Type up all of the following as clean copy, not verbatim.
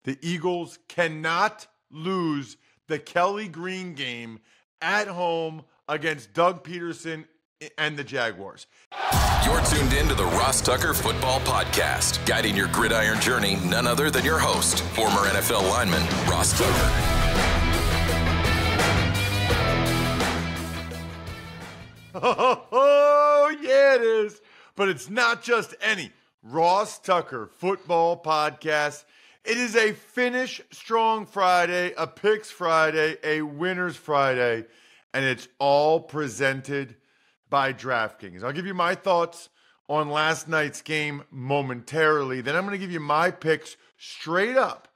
The Eagles cannot lose the Kelly Green game at home against Doug Peterson and the Jaguars. You're tuned in to the Ross Tucker Football Podcast, guiding your gridiron journey, none other than your host, former NFL lineman, Ross Tucker. Oh, yeah, it is. But it's not just any Ross Tucker Football Podcast. It is a Finish Strong Friday, a Picks Friday, a Winners Friday, and it's all presented by DraftKings. I'll give you my thoughts on last night's game momentarily. Then I'm going to give you my picks straight up.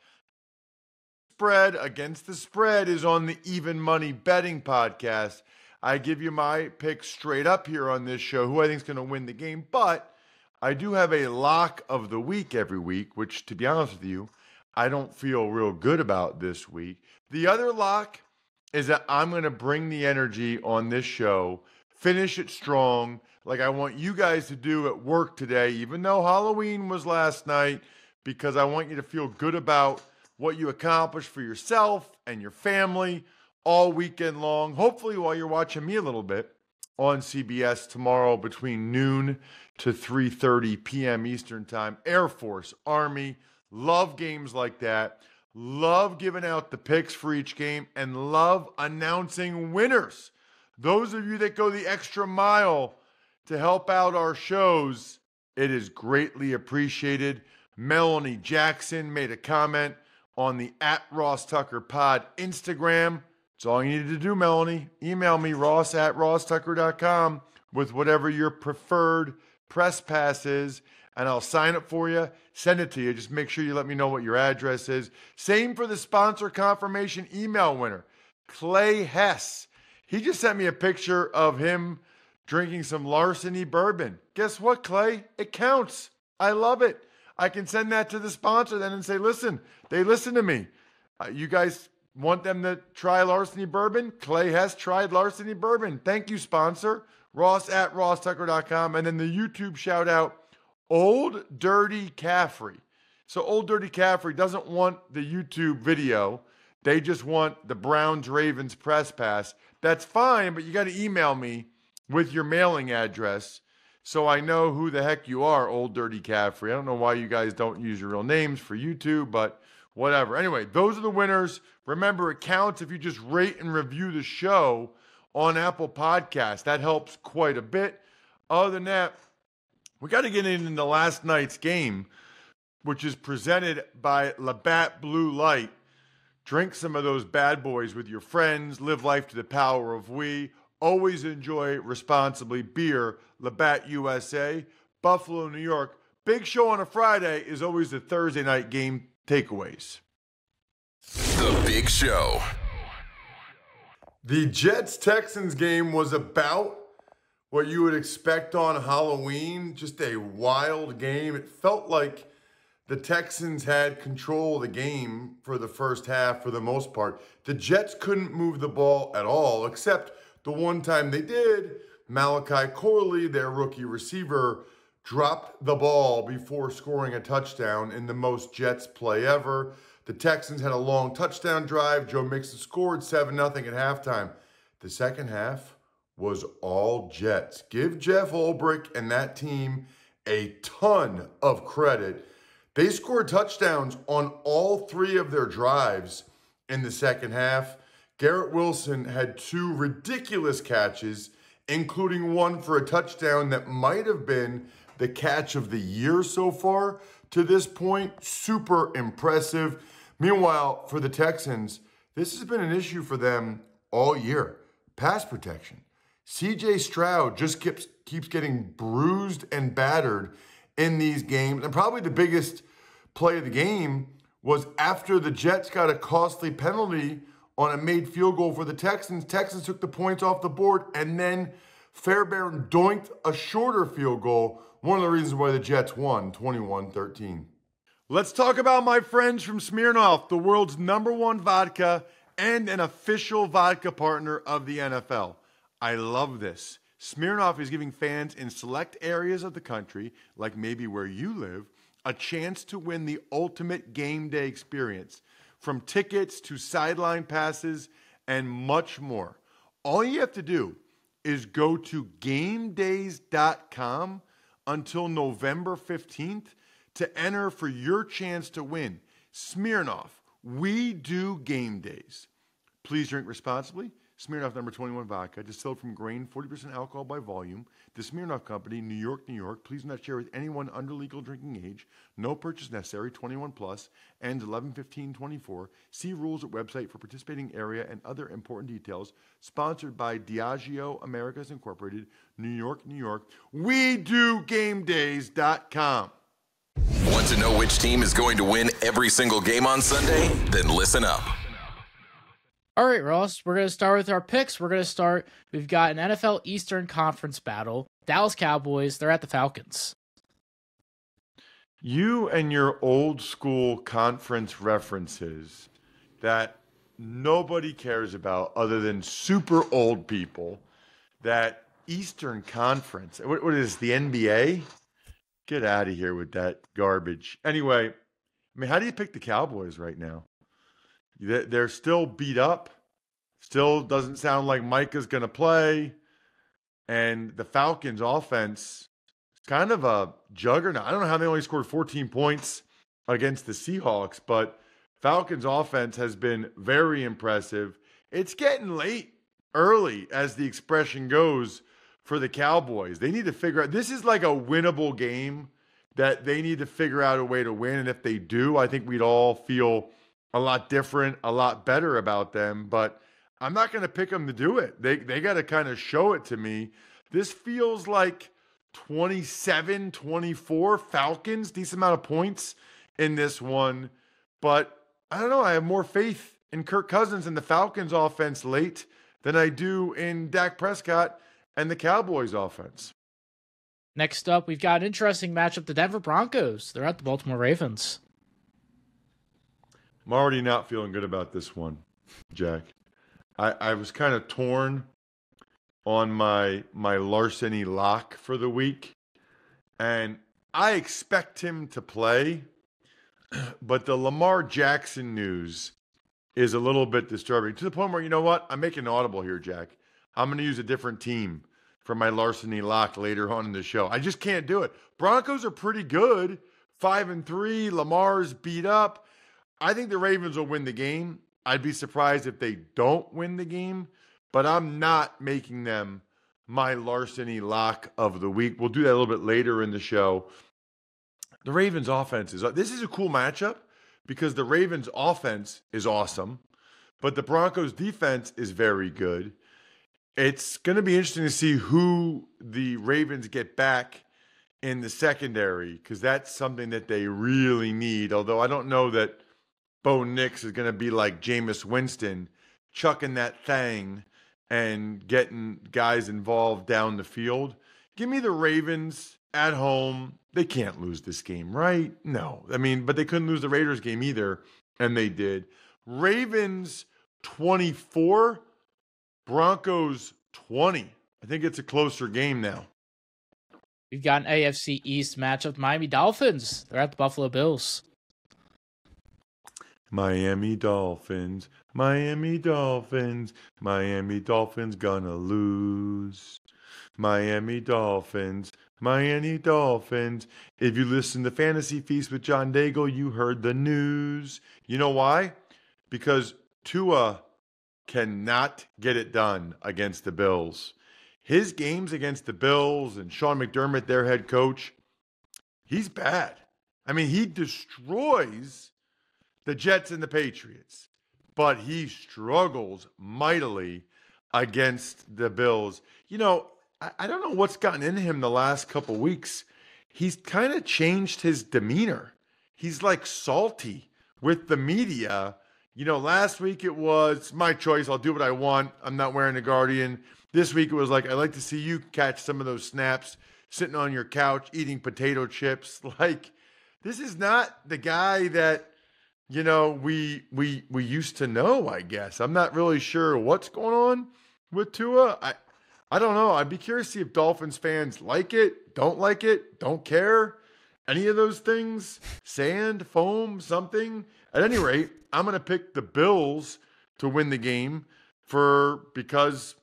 Spread against the spread is on the Even Money Betting Podcast. I give you my picks straight up here on this show, who I think is going to win the game. But I do have a lock of the week every week, which, to be honest with you, I don't feel real good about this week. The other lock is that I'm going to bring the energy on this show, finish it strong, like I want you guys to do at work today, even though Halloween was last night, because I want you to feel good about what you accomplished for yourself and your family all weekend long. Hopefully while you're watching me a little bit on CBS tomorrow between noon to 3:30 p.m. Eastern Time. Air Force, Army, love games like that. Love giving out the picks for each game and love announcing winners. Those of you that go the extra mile to help out our shows, it is greatly appreciated. Melanie Jackson made a comment on the @RossTuckerPod Instagram. It's all you needed to do, Melanie. Email me, ross@rosstucker.com, with whatever your preferred press pass is, and I'll sign it for you, send it to you. Just make sure you let me know what your address is. Same for the sponsor confirmation email winner, Clay Hess. He just sent me a picture of him drinking some Larceny bourbon. Guess what, Clay? It counts. I love it. I can send that to the sponsor then and say, listen, they listen to me. You guys want them to try Larceny bourbon? Clay Hess tried Larceny bourbon. Thank you, sponsor. Ross@rosstucker.com. And then the YouTube shout out, Old Dirty Caffrey. So Old Dirty Caffrey doesn't want the YouTube video. They just want the Browns-Ravens press pass. That's fine, but you got to email me with your mailing address so I know who the heck you are, Old Dirty Caffrey. I don't know why you guys don't use your real names for YouTube, but whatever. Anyway, those are the winners. Remember, it counts if you just rate and review the show on Apple Podcasts. That helps quite a bit. Other than that, we got to get into last night's game, which is presented by Labatt Blue Light. Drink some of those bad boys with your friends. Live life to the power of we. Always enjoy responsibly. Beer, Labatt USA, Buffalo, New York. Big show on a Friday is always the Thursday night game takeaways. The Big Show. The Jets-Texans game was about what you would expect on Halloween. Just a wild game. It felt like the Texans had control of the game for the first half for the most part. The Jets couldn't move the ball at all, except the one time they did. Malachi Corley, their rookie receiver, dropped the ball before scoring a touchdown in the most Jets play ever. The Texans had a long touchdown drive. Joe Mixon scored 7-0 at halftime. The second half was all Jets. Give Jeff Ulbrich and that team a ton of credit. They scored touchdowns on all three of their drives in the second half. Garrett Wilson had two ridiculous catches, including one for a touchdown that might have been the catch of the year so far to this point. Super impressive. Meanwhile, for the Texans, this has been an issue for them all year. Pass protection. CJ Stroud just keeps getting bruised and battered in these games. And probably the biggest play of the game was after the Jets got a costly penalty on a made field goal for the Texans. Texans took the points off the board, and then Fairbairn doinked a shorter field goal. One of the reasons why the Jets won 21-13. Let's talk about my friends from Smirnoff, the world's #1 vodka and an official vodka partner of the NFL. I love this. Smirnoff is giving fans in select areas of the country, like maybe where you live, a chance to win the ultimate game day experience, from tickets to sideline passes and much more. All you have to do is go to gamedays.com until November 15th to enter for your chance to win. Smirnoff, we do game days. Please drink responsibly. Smirnoff number 21 vodka, distilled from grain, 40% alcohol by volume. The Smirnoff Company, New York, New York. Please do not share with anyone under legal drinking age. No purchase necessary, 21 plus, ends 11/15/24. See rules at website for participating area and other important details. Sponsored by Diageo Americas Incorporated, New York, New York. We do gamedays.com. Want to know which team is going to win every single game on Sunday? Then listen up. All right, Ross, we're going to start with our picks. We've got an NFL Eastern Conference battle. Dallas Cowboys, they're at the Falcons. You and your old school conference references that nobody cares about other than super old people, that Eastern Conference, what is the NBA? Get out of here with that garbage. Anyway, I mean, how do you pick the Cowboys right now? They're still beat up. Still doesn't sound like Micah's going to play. And the Falcons offense is kind of a juggernaut. I don't know how they only scored 14 points against the Seahawks, but Falcons offense has been very impressive. It's getting late early, as the expression goes, for the Cowboys. They need to figure out, this is like a winnable game that they need to figure out a way to win. And if they do, I think we'd all feel a lot different, a lot better about them, but I'm not going to pick them to do it. They got to kind of show it to me. This feels like 27-24 Falcons, decent amount of points in this one, but I don't know. I have more faith in Kirk Cousins and the Falcons offense late than I do in Dak Prescott and the Cowboys offense. Next up, we've got an interesting matchup, the Denver Broncos. They're at the Baltimore Ravens. I'm already not feeling good about this one, Jack. I was kind of torn on my larceny lock for the week, and I expect him to play, but the Lamar Jackson news is a little bit disturbing, to the point where, you know what? I'm making an audible here, Jack. I'm going to use a different team for my larceny lock later on in the show. I just can't do it. Broncos are pretty good, 5-3. Lamar's beat up. I think the Ravens will win the game. I'd be surprised if they don't win the game, but I'm not making them my larceny lock of the week. We'll do that a little bit later in the show. The Ravens offense this is a cool matchup because the Ravens offense is awesome, but the Broncos defense is very good. It's going to be interesting to see who the Ravens get back in the secondary, because that's something that they really need, although I don't know that Bo Nix is going to be like Jameis Winston, chucking that thing and getting guys involved down the field. Give me the Ravens at home. They can't lose this game, right? No. I mean, but they couldn't lose the Raiders game either, and they did. Ravens 24, Broncos 20. I think it's a closer game now. We've got an AFC East matchup, Miami Dolphins. They're at the Buffalo Bills. Miami Dolphins, Miami Dolphins, Miami Dolphins gonna lose. Miami Dolphins, Miami Dolphins. If you listen to Fantasy Feast with John Daigle, you heard the news. You know why? Because Tua cannot get it done against the Bills. His games against the Bills and Sean McDermott, their head coach, he's bad. I mean, he destroys the Jets and the Patriots, but he struggles mightily against the Bills. You know, I don't know what's gotten into him the last couple weeks. He's kind of changed his demeanor. He's like salty with the media. You know, last week it was my choice. I'll do what I want. I'm not wearing a Guardian. This week it was like, I'd like to see you catch some of those snaps sitting on your couch eating potato chips. Like, this is not the guy that, you know, we used to know, I guess. I'm not really sure what's going on with Tua. I don't know. I'd be curious to see if Dolphins fans like it, don't care. Any of those things? Sand, foam, something? At any rate, I'm going to pick the Bills to win the game because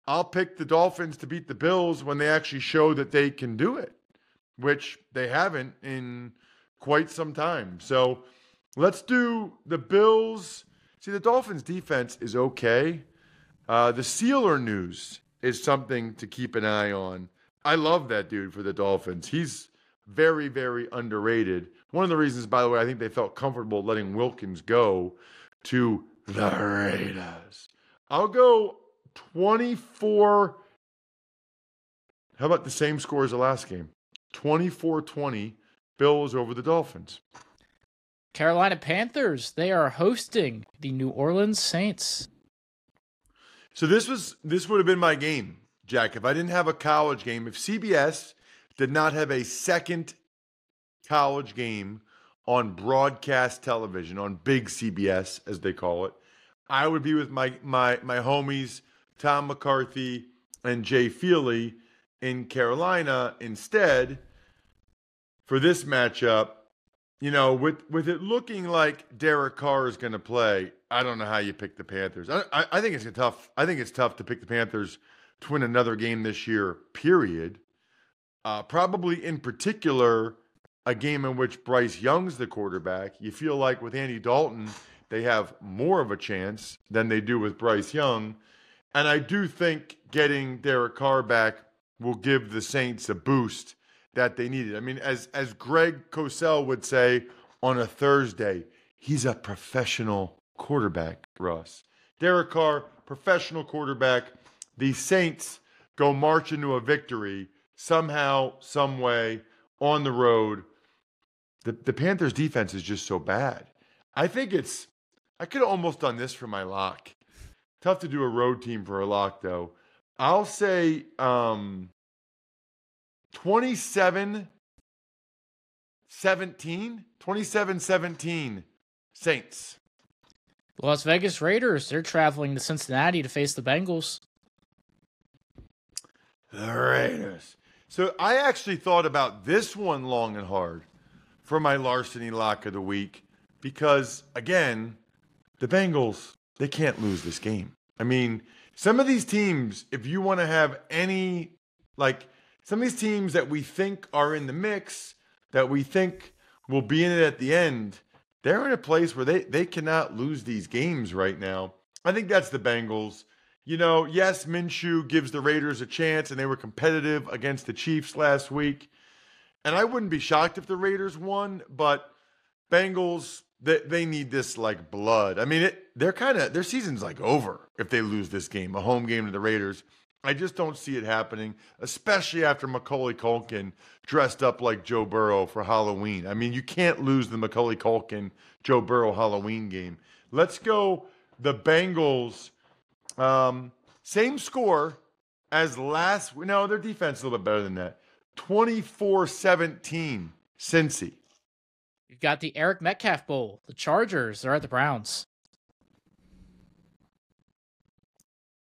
I'll pick the Dolphins to beat the Bills when they actually show that they can do it, which they haven't in quite some time. So let's do the Bills. See, the Dolphins defense is okay. The Sealer news is something to keep an eye on. I love that dude for the Dolphins. He's very, very underrated. One of the reasons, by the way, I think they felt comfortable letting Wilkins go to the Raiders. I'll go 24. How about the same score as the last game? 24-20, Bills over the Dolphins. Carolina Panthers, they are hosting the New Orleans Saints. So this would have been my game, Jack, if I didn't have a college game. If CBS did not have a second college game on broadcast television, on big CBS, as they call it, I would be with my homies, Tom McCarthy and Jay Feely in Carolina instead for this matchup. You know, with it looking like Derek Carr is going to play, I don't know how you pick the Panthers. I think it's tough. I think it's tough to pick the Panthers to win another game this year, period. Probably in particular, a game in which Bryce Young's the quarterback. You feel like with Andy Dalton, they have more of a chance than they do with Bryce Young. And I do think getting Derek Carr back will give the Saints a boost that they needed. I mean, as Greg Cosell would say on a Thursday, he's a professional quarterback, Russ. Derek Carr, professional quarterback. The Saints go march into a victory somehow, some way, on the road. The Panthers' defense is just so bad. I think I could have almost done this for my lock. Tough to do a road team for a lock, though. I'll say 27-17. 27-17 Saints. Las Vegas Raiders, they're traveling to Cincinnati to face the Bengals. The Raiders. So I actually thought about this one long and hard for my larceny lock of the week because, again, the Bengals, they can't lose this game. I mean, some of these teams, if you want to have any, some of these teams that we think are in the mix, that we think will be in it at the end, they're in a place where they cannot lose these games right now. I think that's the Bengals. You know, yes, Minshew gives the Raiders a chance, and they were competitive against the Chiefs last week. And I wouldn't be shocked if the Raiders won, but Bengals, they need this like blood. I mean, their season's like over if they lose this game, a home game to the Raiders. I just don't see it happening, especially after Macaulay Culkin dressed up like Joe Burrow for Halloween. I mean, you can't lose the Macaulay Culkin, Joe Burrow Halloween game. Let's go the Bengals. Same score as last. No, their defense is a little bit better than that. 24-17, Cincy. You've got the Eric Metcalf Bowl. The Chargers are at the Browns.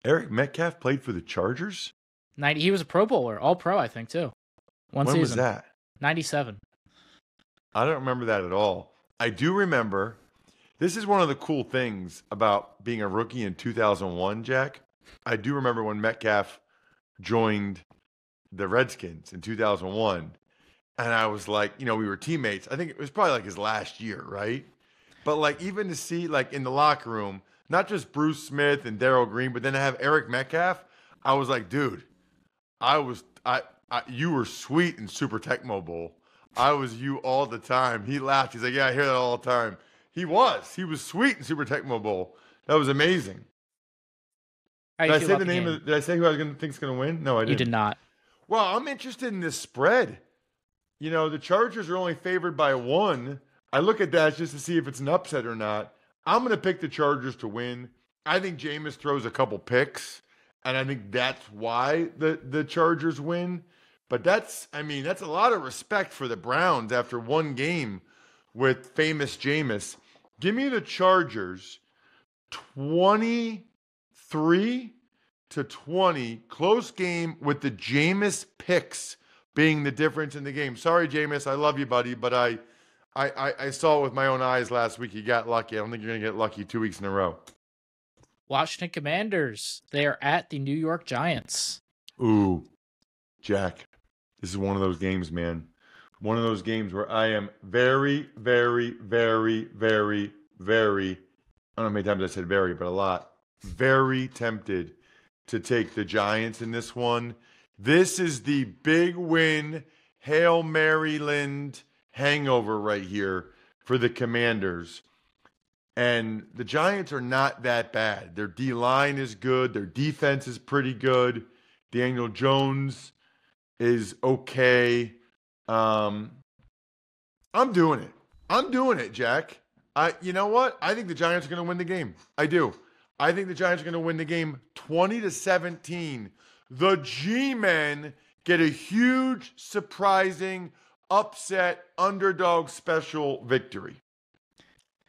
Eric Metcalf played for the Chargers? He was a Pro Bowler, all pro, I think, too. When season. Was that? 97. I don't remember that at all. I do remember, this is one of the cool things about being a rookie in 2001, Jack. I do remember when Metcalf joined the Redskins in 2001. And I was like, we were teammates. I think it was probably like his last year, right? But like even to see like in the locker room, not just Bruce Smith and Darryl Green, but then to have Eric Metcalf, I was like, dude, you were sweet in Super Tecmo Bowl. I was you all the time. He laughed. He's like, yeah, I hear that all the time. He was sweet in Super Tecmo Bowl. That was amazing. Did I say the name? Did I say who I was going to think's going to win? No, I didn't. You did not. Well, I'm interested in this spread. The Chargers are only favored by 1. I look at that just to see if it's an upset or not. I'm going to pick the Chargers to win. I think Jameis throws a couple picks, and I think that's why the Chargers win. But that's a lot of respect for the Browns after one game with famous Jameis. Give me the Chargers 23-20. Close game with the Jameis picks being the difference in the game. Sorry, Jameis, I love you, buddy, but I saw it with my own eyes last week. You got lucky. I don't think you're going to get lucky 2 weeks in a row. Washington Commanders. They are at the New York Giants. Ooh, Jack, this is one of those games, man. One of those games where I am very, very, very, very, very, I don't know how many times I said very, but a lot, very tempted to take the Giants in this one. This is the big win, Hail Maryland hangover right here for the Commanders. And the Giants are not that bad. Their D-line is good. Their defense is pretty good. Daniel Jones is okay. I'm doing it. I'm doing it, Jack. You know what? I think the Giants are going to win the game. I do. I think the Giants are going to win the game 20-17. The G-Men get a huge, surprising, upset, underdog special victory.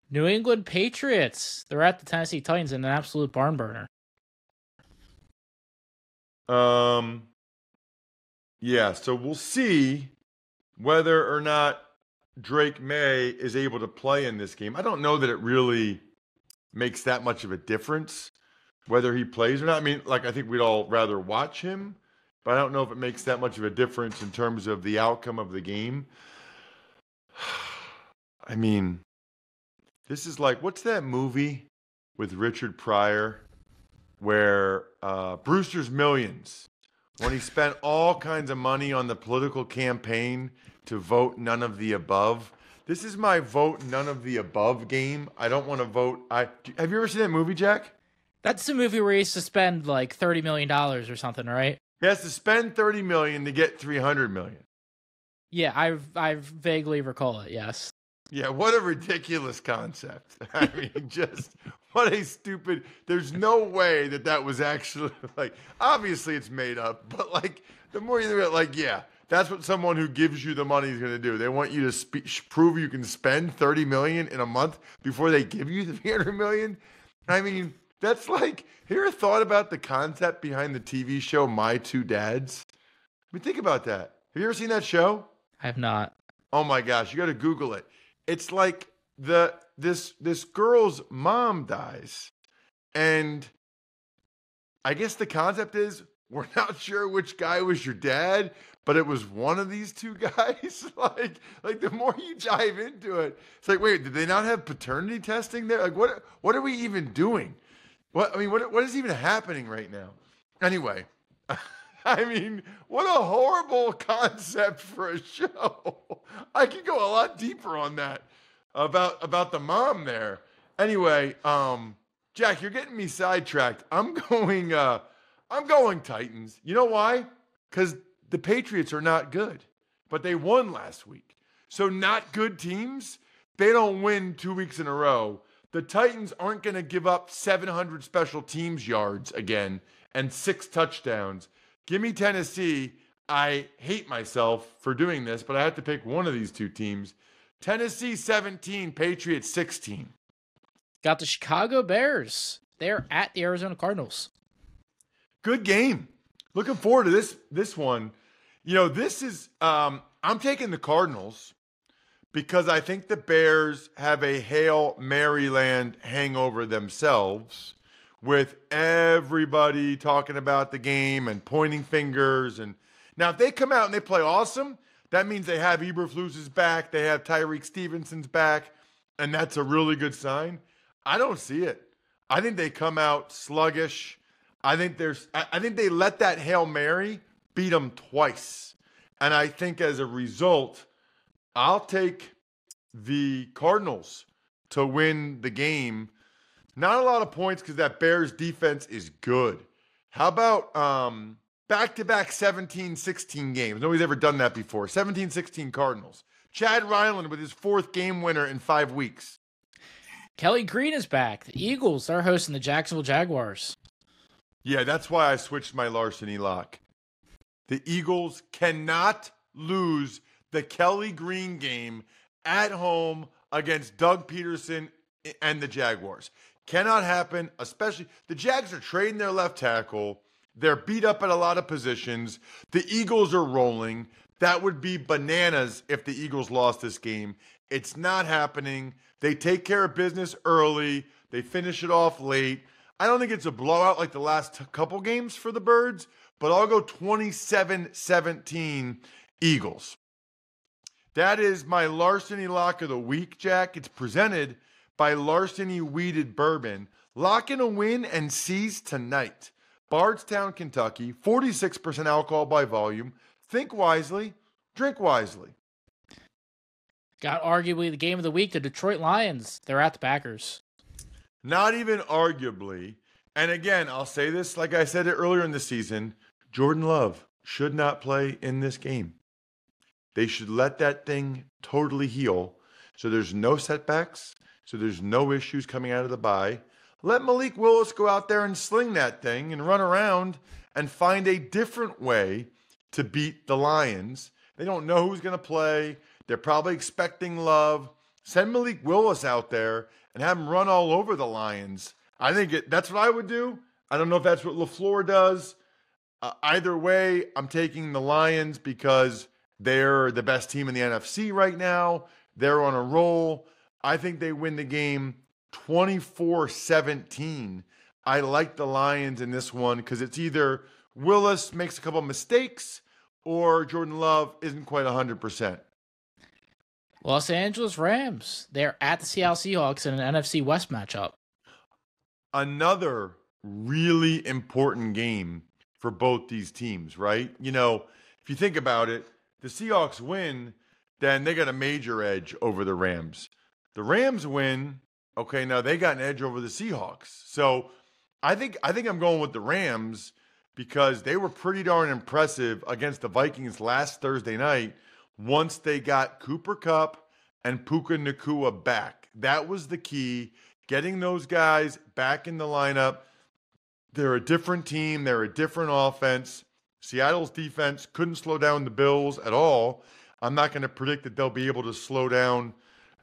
New England Patriots. They're at the Tennessee Titans in an absolute barn burner. Yeah, so we'll see whether or not Drake May is able to play in this game. I don't know that it really makes that much of a difference whether he plays or not. I mean, like, I think we'd all rather watch him, but I don't know if it makes that much of a difference in terms of the outcome of the game. I mean, this is like, what's that movie with Richard Pryor where Brewster's Millions, when he spent all kinds of money on the political campaign to vote none of the above? This is my vote none of the above game. I don't want to vote. Have you ever seen that movie, Jack? That's the movie where he used to spend like $30 million or something, right? He has to spend $30 million to get $300 million. Yeah, I vaguely recall it, yes. Yeah, what a ridiculous concept. I mean, just what a stupid, there's no way that was actually, like, obviously it's made up, but like, the more you think about it, like, yeah, that's what someone who gives you the money is going to do. They want you to prove you can spend $30 million in a month before they give you the $300 million. I mean, that's like, have you ever thought about the concept behind the TV show My Two Dads? I mean, think about that. Have you ever seen that show? I have not. Oh my gosh, you got to Google it. It's like this girl's mom dies, and I guess the concept is we're not sure which guy was your dad, but it was one of these two guys. like the more you dive into it, it's like, wait, did they not have paternity testing there? Like, what are we even doing? What is even happening right now? Anyway, I mean, what a horrible concept for a show. I could go a lot deeper on that about the mom there. Anyway, Jack, you're getting me sidetracked. I'm going Titans. You know why? Because the Patriots are not good, but they won last week. So not good teams, they don't win 2 weeks in a row. The Titans aren't going to give up 700 special teams yards again and 6 touchdowns. Give me Tennessee. I hate myself for doing this, but I have to pick one of these two teams. Tennessee 17, Patriots 16. Got the Chicago Bears. They're at the Arizona Cardinals. Good game. Looking forward to this one. You know, this is I'm taking the Cardinals because I think the Bears have a Hail Maryland hangover themselves, with everybody talking about the game and pointing fingers. And now if they come out and they play awesome, that means they have Eberflus's back, they have Tyreek Stevenson's back, and that's a really good sign. I don't see it. I think they come out sluggish. I think they let that Hail Mary beat them twice. And I think as a result, I'll take the Cardinals to win the game. Not a lot of points because that Bears defense is good. How about back-to-back 17-16 games? Nobody's ever done that before. 17-16 Cardinals. Chad Ryland with his 4th game winner in 5 weeks. Kelly Green is back. The Eagles are hosting the Jacksonville Jaguars. Yeah, that's why I switched my larceny lock. The Eagles cannot lose the Kelly Green game at home against Doug Peterson and the Jaguars. Cannot happen, especially the Jags are trading their left tackle. They're beat up at a lot of positions. The Eagles are rolling. That would be bananas if the Eagles lost this game. It's not happening. They take care of business early. They finish it off late. I don't think it's a blowout like the last couple games for the Birds, but I'll go 27-17 Eagles. That is my Larceny Lock of the Week, Jack. It's presented by Larceny Weeded Bourbon. Lock in a win and seize tonight. Bardstown, Kentucky, 46% alcohol by volume. Think wisely, drink wisely. Got arguably the game of the week, the Detroit Lions. They're at the Packers. Not even arguably. And again, I'll say this like I said it earlier in the season. Jordan Love should not play in this game. They should let that thing totally heal so there's no setbacks, so there's no issues coming out of the bye. Let Malik Willis go out there and sling that thing and run around and find a different way to beat the Lions. They don't know who's going to play. They're probably expecting Love. Send Malik Willis out there and have him run all over the Lions. I think that's what I would do. I don't know if that's what LaFleur does. Either way, I'm taking the Lions because they're the best team in the NFC right now. They're on a roll. I think they win the game 24-17. I like the Lions in this one because it's either Willis makes a couple mistakes or Jordan Love isn't quite 100%. Los Angeles Rams. They're at the Seattle Seahawks in an NFC West matchup. Another really important game for both these teams, right? You know, if you think about it, the Seahawks win, then they got a major edge over the Rams. The Rams win, okay, now they got an edge over the Seahawks. So I think I'm going with the Rams because they were pretty darn impressive against the Vikings last Thursday night once they got Cooper Kupp and Puka Nacua back. That was the key, getting those guys back in the lineup. They're a different team. They're a different offense. Seattle's defense couldn't slow down the Bills at all. I'm not going to predict that they'll be able to slow down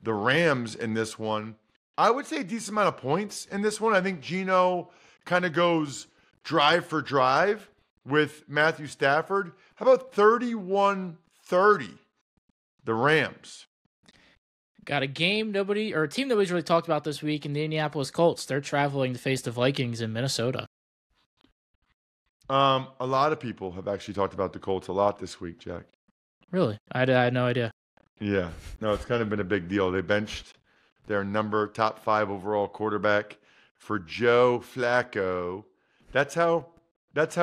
the Rams in this one. I would say a decent amount of points in this one. I think Geno kind of goes drive for drive with Matthew Stafford. How about 31-30, the Rams? Got a team nobody's really talked about this week in the Indianapolis Colts. They're traveling to face the Vikings in Minnesota. A lot of people have actually talked about the Colts a lot this week, Jack. Really? I had no idea. Yeah. No, it's kind of been a big deal. They benched their top 5 overall quarterback for Joe Flacco. That's how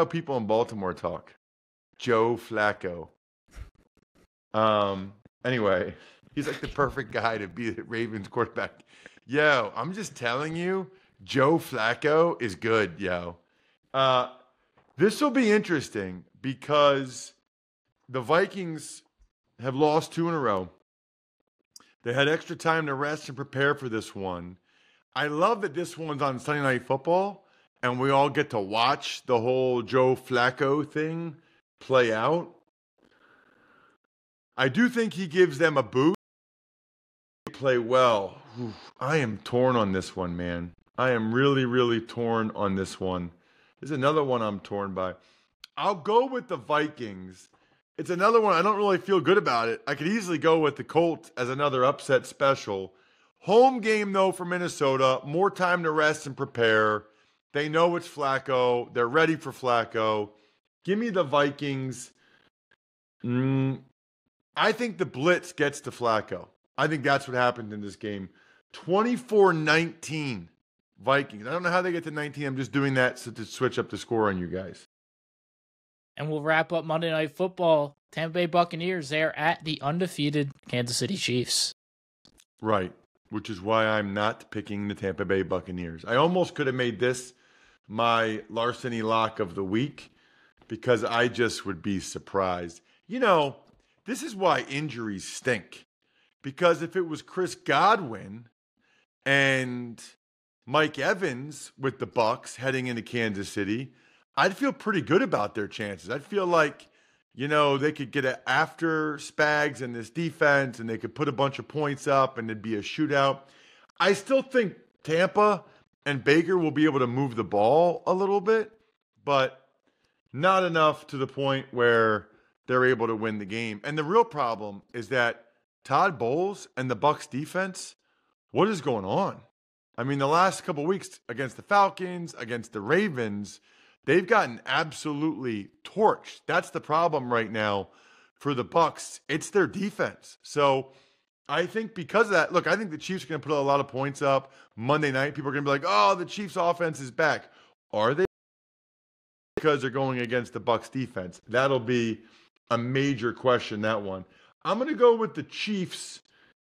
people in Baltimore talk. Joe Flacco. Anyway, he's like the perfect guy to be the Ravens quarterback. Yo, I'm just telling you, Joe Flacco is good, yo. This will be interesting because the Vikings have lost 2 in a row. They had extra time to rest and prepare for this one. I love that this one's on Sunday Night Football, and we all get to watch the whole Joe Flacco thing play out. I do think he gives them a boost. They play well. I am torn on this one, man. I am really, really torn on this one. There's another one I'm torn by. I'll go with the Vikings. It's another one I don't really feel good about it. I could easily go with the Colts as another upset special. Home game, though, for Minnesota. More time to rest and prepare. They know it's Flacco. They're ready for Flacco. Give me the Vikings. I think the blitz gets to Flacco. I think that's what happened in this game. 24-19 Vikings. I don't know how they get to 19. I'm just doing that to switch up the score on you guys. And we'll wrap up Monday Night Football. Tampa Bay Buccaneers, they're at the undefeated Kansas City Chiefs. Right, which is why I'm not picking the Tampa Bay Buccaneers. I almost could have made this my Larceny Lock of the Week because I just would be surprised. You know, this is why injuries stink. Because if it was Chris Godwin and Mike Evans with the Bucs heading into Kansas City, I'd feel pretty good about their chances. I'd feel like, you know, they could get it after Spags and this defense and they could put a bunch of points up and it'd be a shootout. I still think Tampa and Baker will be able to move the ball a little bit, but not enough to the point where they're able to win the game. And the real problem is that Todd Bowles and the Bucs defense, what is going on? I mean, the last couple weeks against the Falcons, against the Ravens, they've gotten absolutely torched. That's the problem right now for the Bucs. It's their defense. So I think because of that, look, I think the Chiefs are going to put a lot of points up Monday night. People are going to be like, oh, the Chiefs offense is back. Are they? Because they're going against the Bucs defense. That'll be a major question, that one. I'm going to go with the Chiefs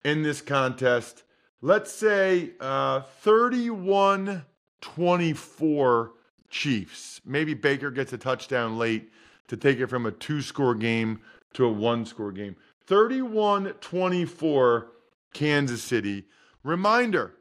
in this contest. Let's say 31-24 Chiefs. Maybe Baker gets a touchdown late to take it from a 2-score game to a 1-score game. 31-24 Kansas City. Reminder,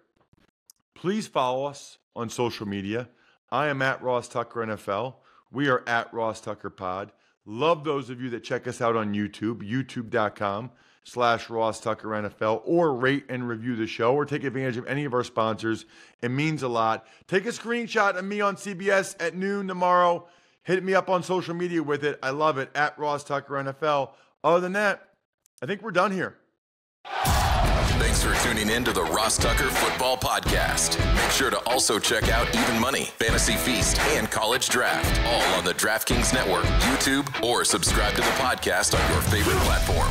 please follow us on social media. I am at Ross Tucker NFL. We are at Ross Tucker Pod. Love those of you that check us out on YouTube, youtube.com/Ross Tucker NFL, or rate and review the show, or take advantage of any of our sponsors. It means a lot. Take a screenshot of me on CBS at noon tomorrow. Hit me up on social media with it. I love it, at Ross Tucker NFL. Other than that, I think we're done here. Thanks for tuning in to the Ross Tucker Football Podcast. Make sure to also check out Even Money, Fantasy Feast, and College Draft, all on the DraftKings Network, YouTube, or subscribe to the podcast on your favorite platform.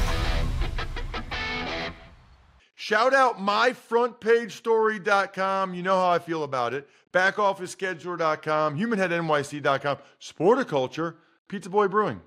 Shout out myfrontpagestory.com. You know how I feel about it. Backofficescheduler.com, humanheadnyc.com, Sporticulture, Pizza Boy Brewing.